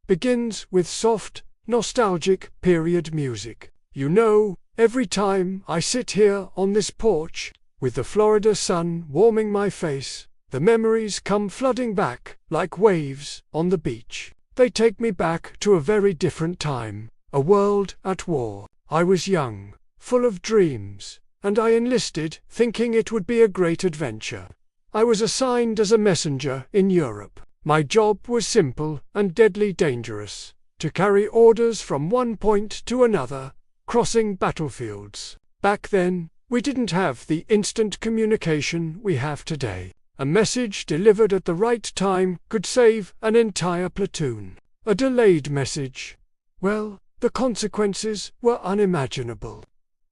begins with soft, nostalgic period music. You know, every time I sit here on this porch, with the Florida sun warming my face, the memories come flooding back like waves on the beach. They take me back to a very different time, a world at war. I was young, full of dreams, and I enlisted thinking it would be a great adventure. I was assigned as a messenger in Europe. My job was simple and deadly dangerous, to carry orders from one point to another, crossing battlefields. Back then, we didn't have the instant communication we have today. A message delivered at the right time could save an entire platoon. A delayed message, well, the consequences were unimaginable.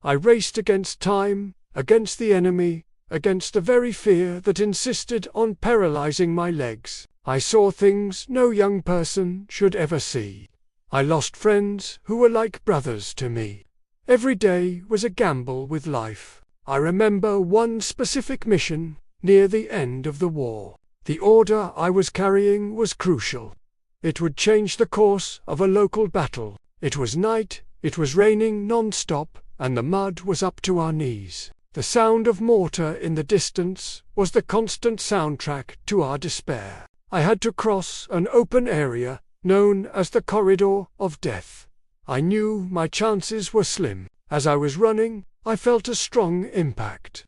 I raced against time, against the enemy, against the very fear that insisted on paralyzing my legs. I saw things no young person should ever see. I lost friends who were like brothers to me. Every day was a gamble with life. I remember one specific mission near the end of the war. The order I was carrying was crucial. It would change the course of a local battle. It was night, it was raining non-stop, and the mud was up to our knees. The sound of mortar in the distance was the constant soundtrack to our despair. I had to cross an open area known as the Corridor of Death. I knew my chances were slim. As I was running, I felt a strong impact.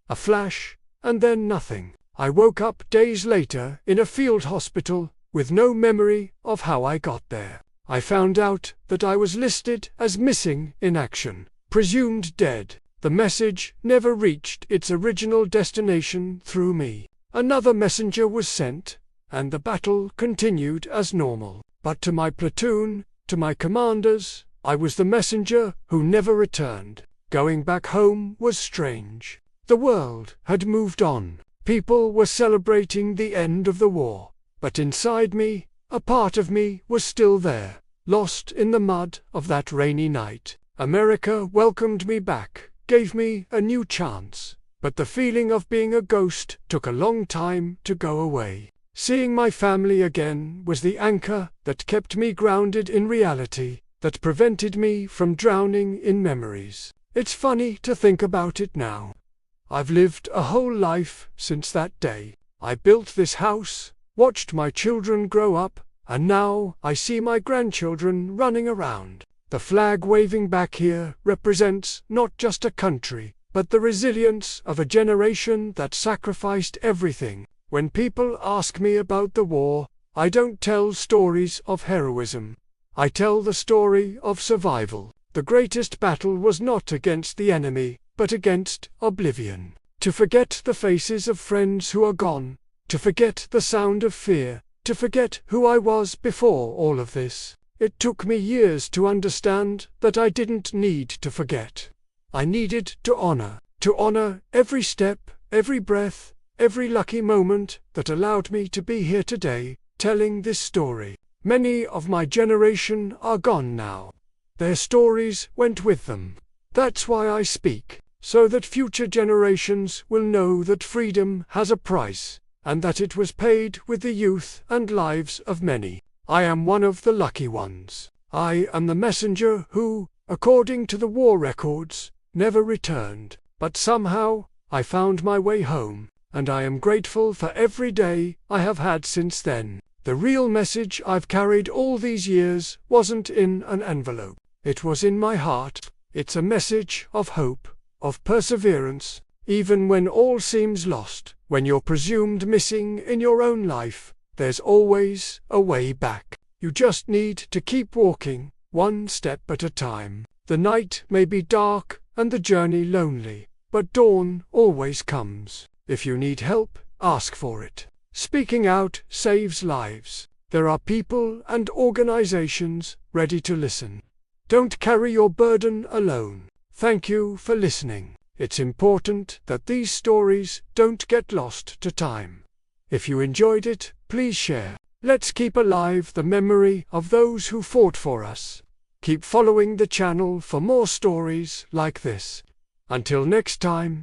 A flash, and then nothing. I woke up days later in a field hospital with no memory of how I got there. I found out that I was listed as missing in action, presumed dead. The message never reached its original destination through me. Another messenger was sent, and the battle continued as normal. But to my platoon, to my commanders, I was the messenger who never returned. Going back home was strange. The world had moved on. People were celebrating the end of the war. But inside me, a part of me was still there, lost in the mud of that rainy night. America welcomed me back, gave me a new chance. But the feeling of being a ghost took a long time to go away. Seeing my family again was the anchor that kept me grounded in reality, that prevented me from drowning in memories. It's funny to think about it now. I've lived a whole life since that day. I built this house, watched my children grow up, and now I see my grandchildren running around. The flag waving back here represents not just a country, but the resilience of a generation that sacrificed everything. When people ask me about the war, I don't tell stories of heroism. I tell the story of survival. The greatest battle was not against the enemy, but against oblivion. To forget the faces of friends who are gone, to forget the sound of fear, to forget who I was before all of this. It took me years to understand that I didn't need to forget. I needed to honor every step, every breath, every lucky moment that allowed me to be here today, telling this story. Many of my generation are gone now. Their stories went with them. That's why I speak, so that future generations will know that freedom has a price, and that it was paid with the youth and lives of many. I am one of the lucky ones. I am the messenger who, according to the war records, never returned. But somehow, I found my way home, and I am grateful for every day I have had since then. The real message I've carried all these years wasn't in an envelope. It was in my heart. It's a message of hope, of perseverance, even when all seems lost. When you're presumed missing in your own life, there's always a way back. You just need to keep walking, one step at a time. The night may be dark and the journey lonely, but dawn always comes. If you need help, ask for it. Speaking out saves lives. There are people and organizations ready to listen. Don't carry your burden alone. Thank you for listening. It's important that these stories don't get lost to time. If you enjoyed it, please share. Let's keep alive the memory of those who fought for us. Keep following the channel for more stories like this. Until next time.